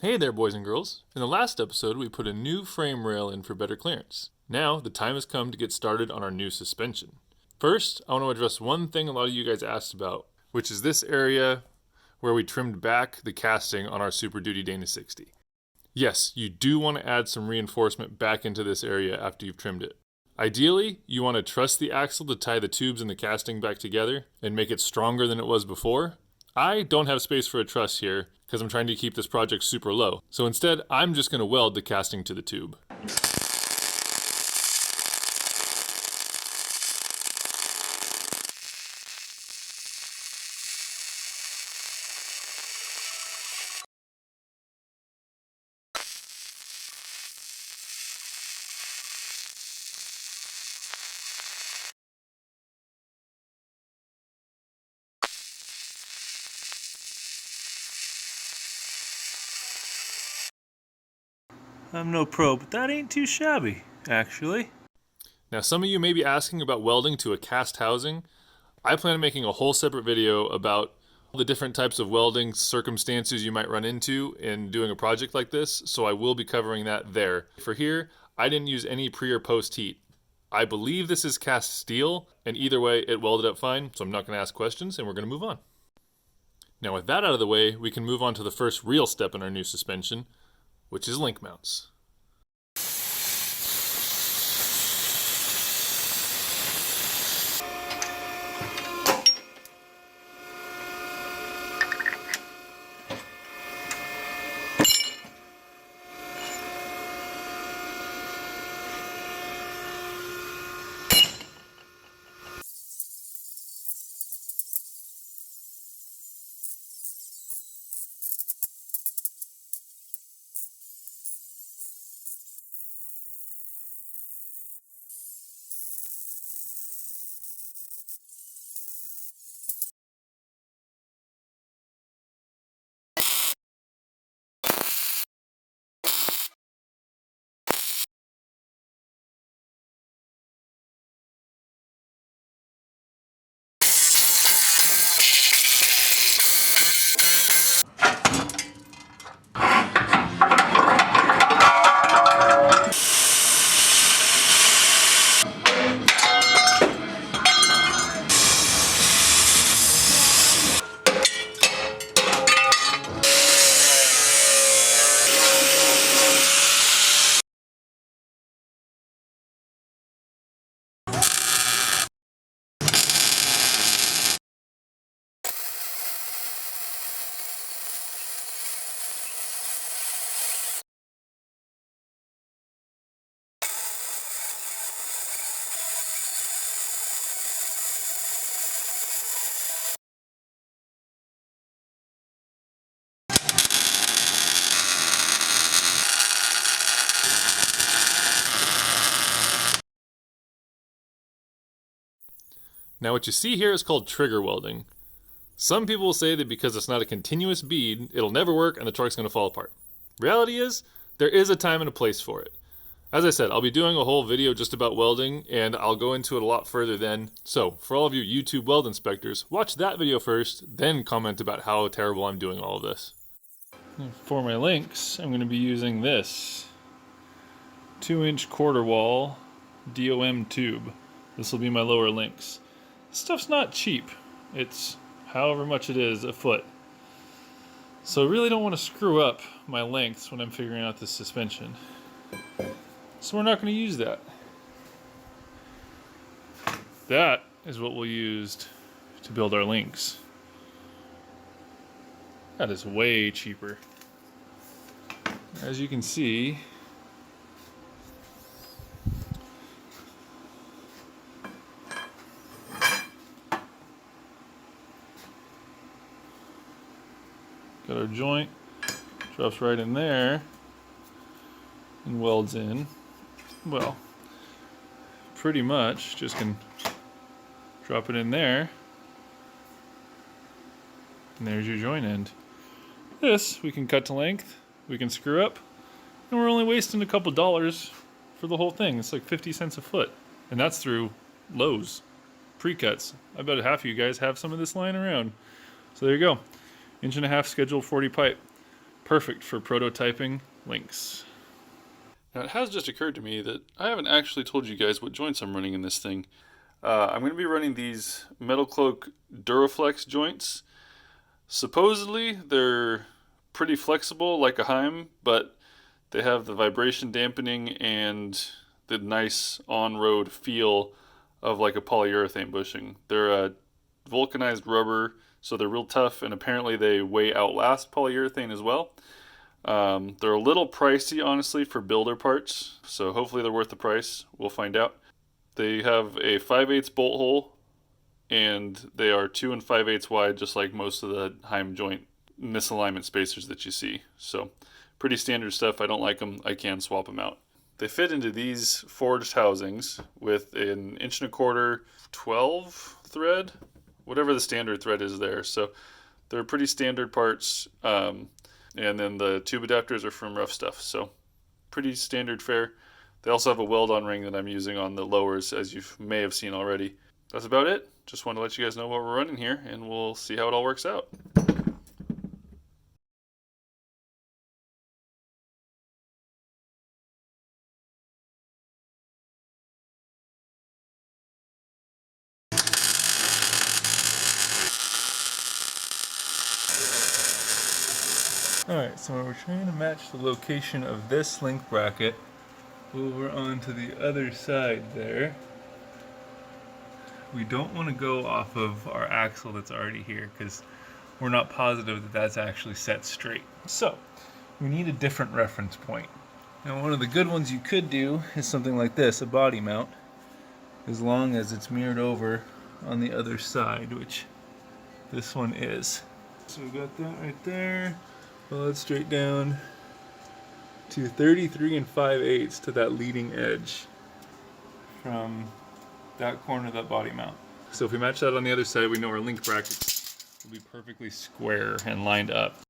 Hey there, boys and girls. In the last episode, we put a new frame rail in for better clearance. Now, the time has come to get started on our new suspension. First, I want to address one thing a lot of you guys asked about, which is this area where we trimmed back the casting on our Super Dana 60. Yes, you do want to add some reinforcement back into this area after you've trimmed it. Ideally, you want to truss the axle to tie the tubes and the casting back together and make it stronger than it was before. I don't have space for a truss here because I'm trying to keep this project super low. So instead, I'm just going to weld the casting to the tube. I'm no pro, but that ain't too shabby, actually. Now, some of you may be asking about welding to a cast housing. I plan on making a whole separate video about all the different types of welding circumstances you might run into in doing a project like this, so I will be covering that there. For here, I didn't use any pre or post heat. I believe this is cast steel, and either way, it welded up fine, so I'm not going to ask questions, and we're going to move on. Now, with that out of the way, we can move on to the first real step in our new suspension, which is link mounts. Now what you see here is called trigger welding. Some people will say that because it's not a continuous bead, it'll never work and the truck's going to fall apart. Reality is, there is a time and a place for it. As I said, I'll be doing a whole video just about welding, and I'll go into it a lot further then. So, for all of you YouTube weld inspectors, watch that video first, then comment about how terrible I'm doing all of this. For my links, I'm going to be using this 2-inch quarter wall DOM tube. This will be my lower links. This stuff's not cheap. It's however much it is a foot. So I really don't want to screw up my lengths when I'm figuring out this suspension. So we're not going to use that. That is what we'll use to build our links. That is way cheaper. As you can see, got our joint, drops right in there and welds in. Well, pretty much just can drop it in there and there's your joint end. This we can cut to length, we can screw up, and we're only wasting a couple dollars for the whole thing. It's like 50 cents a foot, and that's through Lowe's pre-cuts. I bet half of you guys have some of this lying around. So there you go. 1.5 inch scheduled 40 pipe. Perfect for prototyping links. Now it has just occurred to me that I haven't actually told you guys what joints I'm running in this thing. I'm going to be running these Metal Cloak Duraflex joints. Supposedly they're pretty flexible like a Heim, but they have the vibration dampening and the nice on-road feel of like a polyurethane bushing. They're a vulcanized rubber, so they're real tough, and apparently they way outlast polyurethane as well. They're a little pricey, honestly, for builder parts, so hopefully they're worth the price. We'll find out. They have a 5/8 bolt hole, and they are 2 5/8 wide, just like most of the Heim joint misalignment spacers that you see. So pretty standard stuff. I don't like them. I can swap them out. They fit into these forged housings with an 1.25" 12 thread, whatever the standard thread is there. So they're pretty standard parts. And then the tube adapters are from Rough Stuff. So pretty standard fare. They also have a weld-on ring that I'm using on the lowers, as you may have seen already. That's about it. Just wanted to let you guys know what we're running here, and we'll see how it all works out. Alright, so we're trying to match the location of this link bracket over onto the other side there. We don't want to go off of our axle that's already here because we're not positive that that's actually set straight. So we need a different reference point. Now one of the good ones you could do is something like this, a body mount, as long as it's mirrored over on the other side, which this one is. So we got that right there. Follow it straight down to 33 5/8 to that leading edge from that corner of that body mount. So if we match that on the other side, we know our link brackets will be perfectly square and lined up.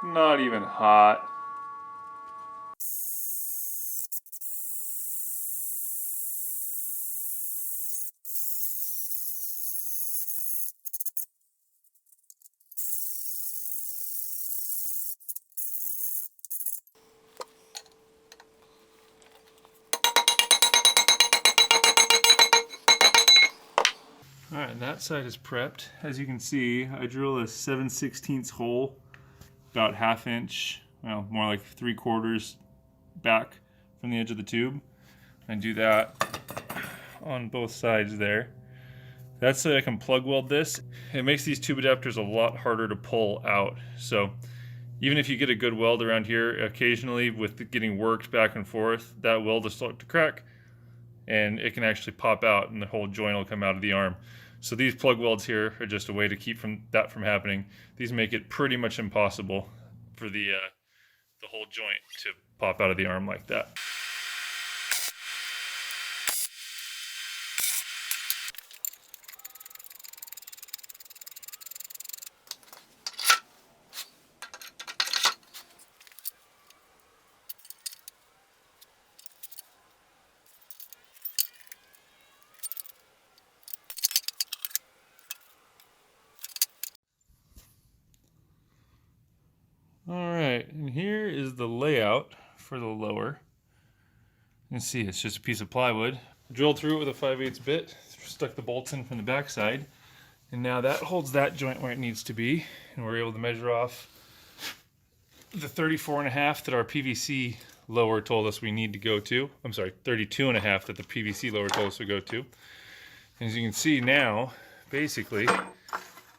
Not even hot. Alright, and that side is prepped. As you can see, I drill a 7/16 hole, about 1/2 inch, well, more like 3/4 back from the edge of the tube. And do that on both sides there. That's so I can plug weld this. It makes these tube adapters a lot harder to pull out. So even if you get a good weld around here, occasionally with getting worked back and forth, that weld will start to crack and it can actually pop out and the whole joint will come out of the arm. So these plug welds here are just a way to keep that from happening. These make it pretty much impossible for the whole joint to pop out of the arm like that. the layout for the lower. You can see it's just a piece of plywood. Drilled through it with a 5/8 bit, stuck the bolts in from the back side, and now that holds that joint where it needs to be, and we're able to measure off the 34.5 that our PVC lower told us we need to go to. I'm sorry, 32.5 that the PVC lower told us to go to. And as you can see now, basically,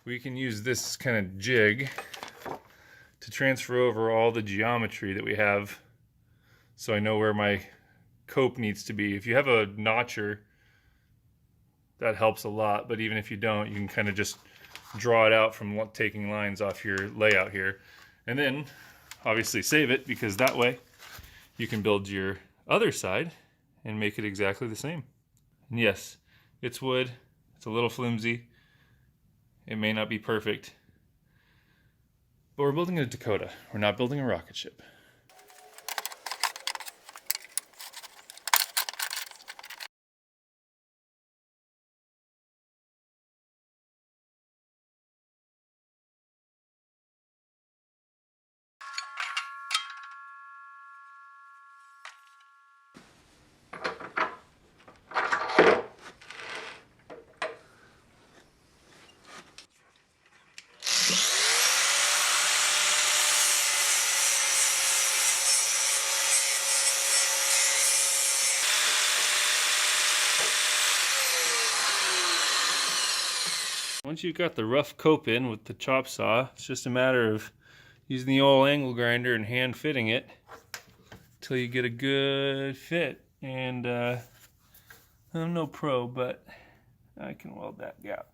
we can use this kind of jig to transfer over all the geometry that we have, so I know where my cope needs to be. If you have a notcher, that helps a lot, but even if you don't, you can kind of just draw it out from taking lines off your layout here. And then, obviously save it, because that way you can build your other side and make it exactly the same. And yes, it's wood, it's a little flimsy, it may not be perfect, but we're building a Dakota. We're not building a rocket ship. Once you've got the rough cope in with the chop saw, it's just a matter of using the old angle grinder and hand fitting it till you get a good fit. And I'm no pro, but I can weld that gap.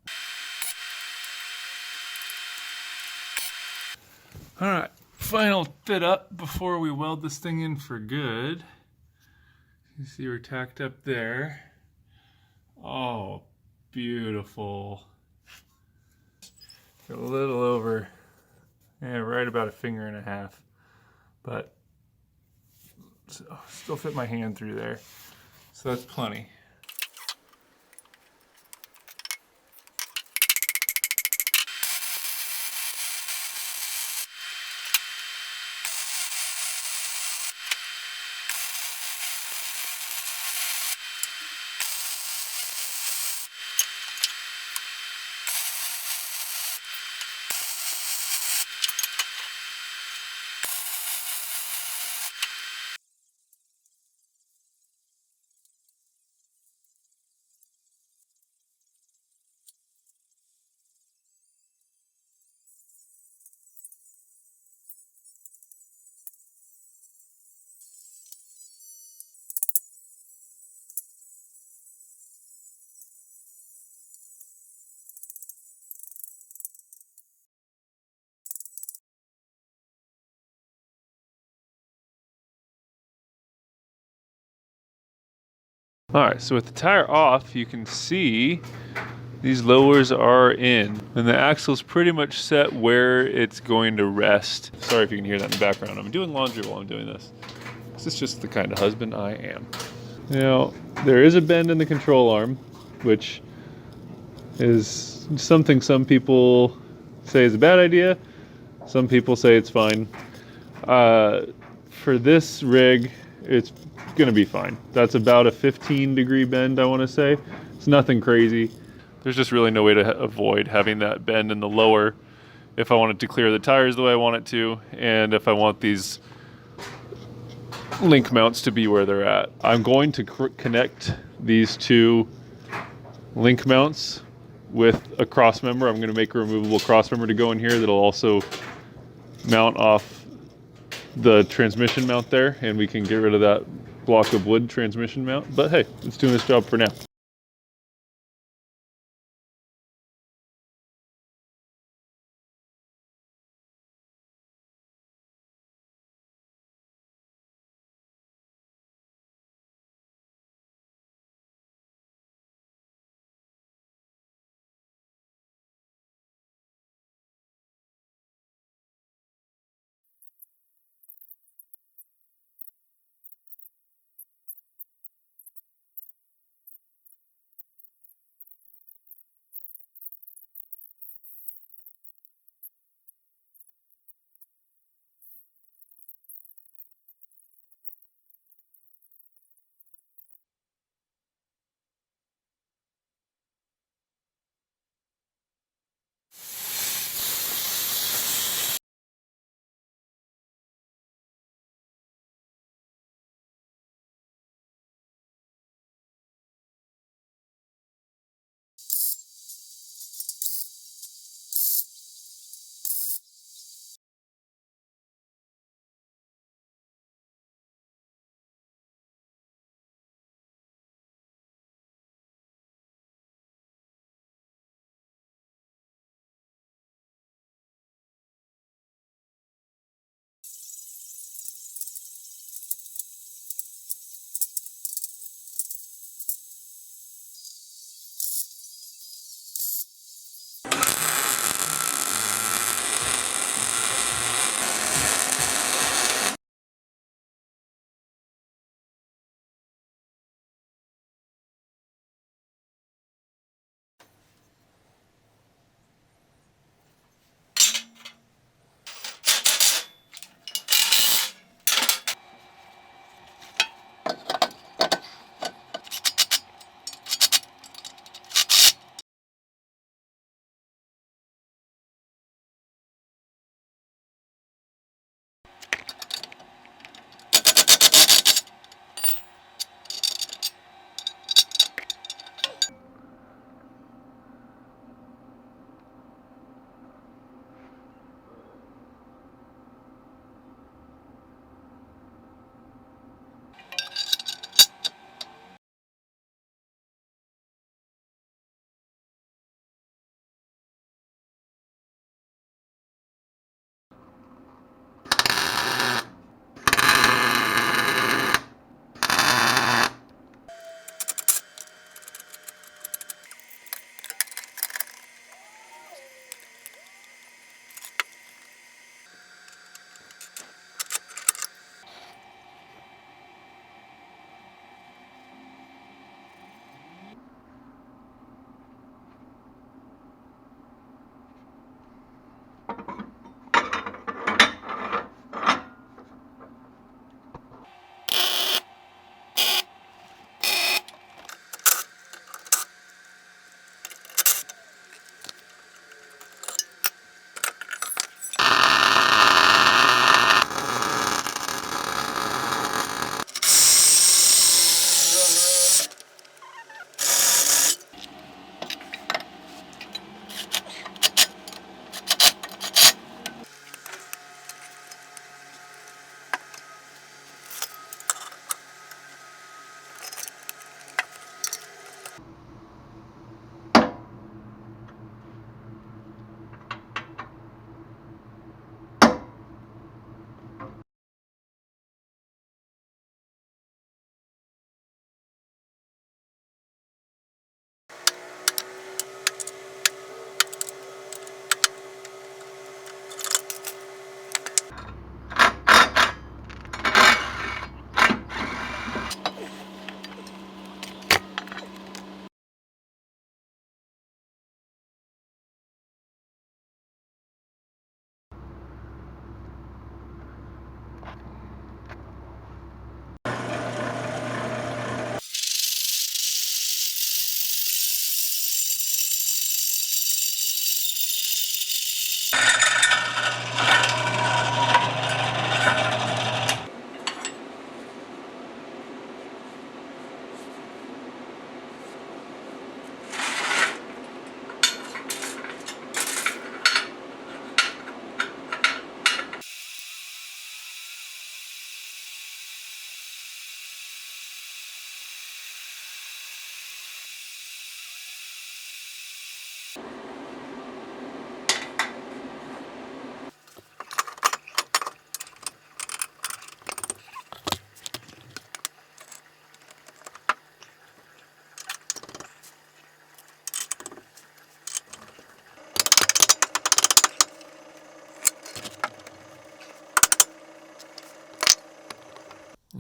All right, final fit up before we weld this thing in for good. You see we're tacked up there. Oh, beautiful. A little over, yeah, right about 1.5 fingers, but still fit my hand through there, so that's plenty. All right, so with the tire off, you can see these lowers are in, and the axle's pretty much set where it's going to rest. Sorry if you can hear that in the background. I'm doing laundry while I'm doing this. This is just the kind of husband I am. Now, there is a bend in the control arm, which is something some people say is a bad idea. Some people say it's fine. For this rig, it's gonna be fine. That's about a 15-degree bend, I wanna say. It's nothing crazy. There's just really no way to avoid having that bend in the lower if I wanted to clear the tires the way I want it to, and if I want these link mounts to be where they're at. I'm going to connect these two link mounts with a crossmember. I'm gonna make a removable crossmember to go in here that'll also mount off the transmission mount there, and we can get rid of that block of wood transmission mount. But hey, it's doing this job for now.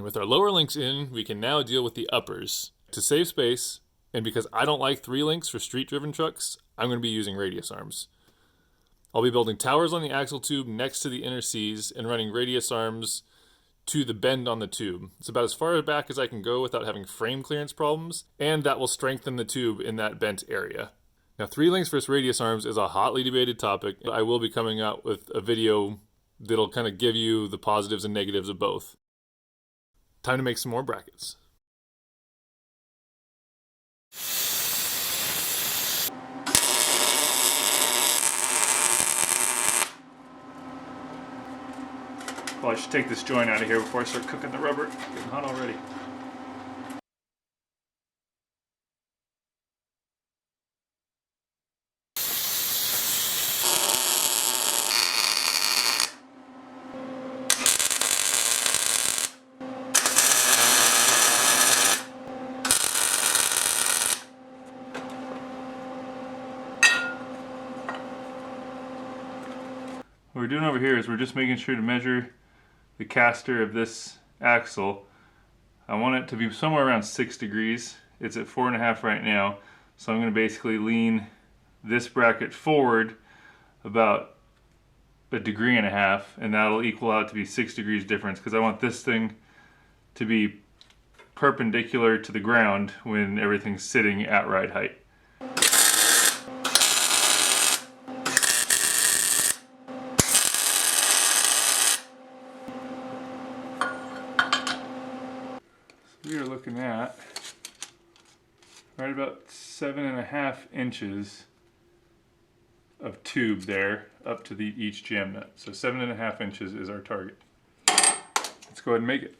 with our lower links in, we can now deal with the uppers. To save space, and because I don't like 3 links for street-driven trucks, I'm going to be using radius arms. I'll be building towers on the axle tube next to the inner Cs and running radius arms to the bend on the tube. It's about as far back as I can go without having frame clearance problems, and that will strengthen the tube in that bent area. Now, 3 links versus radius arms is a hotly debated topic. I will be coming out with a video that'll kind of give you the positives and negatives of both. Time to make some more brackets. Well, I should take this joint out of here before I start cooking the rubber. It's getting hot already. What we're doing over here is we're just making sure to measure the caster of this axle. I want it to be somewhere around 6 degrees. It's at 4.5 right now, so I'm going to basically lean this bracket forward about 1.5 degrees, and that'll equal out to be 6 degrees difference, because I want this thing to be perpendicular to the ground when everything's sitting at right height. We are looking at right about 7.5 inches of tube there up to each jam nut. So 7.5 inches is our target. Let's go ahead and make it.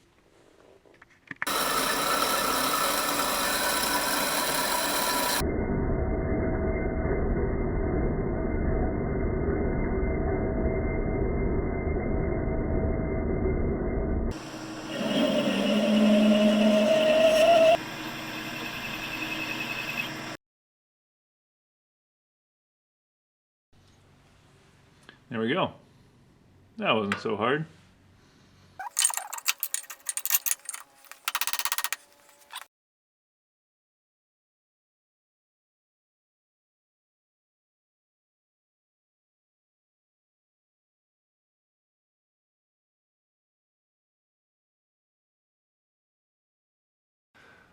There we go. That wasn't so hard.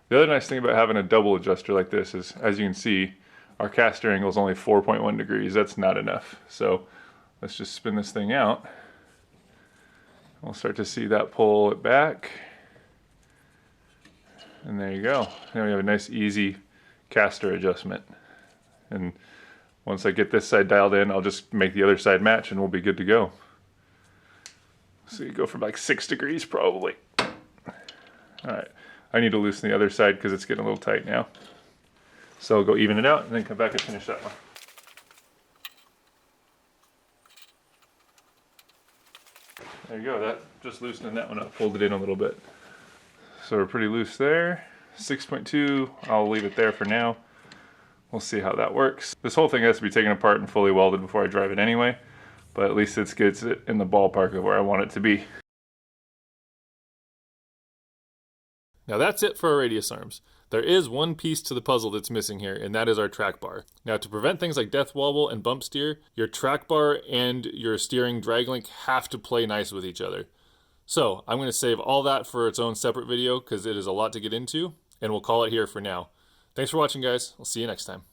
The other nice thing about having a double adjuster like this is, as you can see, our caster angle is only 4.1 degrees. That's not enough. So let's just spin this thing out. We'll start to see that pull it back. And there you go. Now we have a nice easy caster adjustment. And once I get this side dialed in, I'll just make the other side match and we'll be good to go. So you go from like 6 degrees probably. All right, I need to loosen the other side because it's getting a little tight now. So I'll go even it out and then come back and finish that one. There you go, that just loosening that one up, pulled it in a little bit. So we're pretty loose there. 6.2, I'll leave it there for now. We'll see how that works. This whole thing has to be taken apart and fully welded before I drive it anyway, but at least it gets it in the ballpark of where I want it to be. Now that's it for our radius arms. There is one piece to the puzzle that's missing here, and that is our track bar. Now, to prevent things like death wobble and bump steer, your track bar and your steering drag link have to play nice with each other. So I'm going to save all that for its own separate video because it is a lot to get into, and we'll call it here for now. Thanks for watching, guys. I'll see you next time.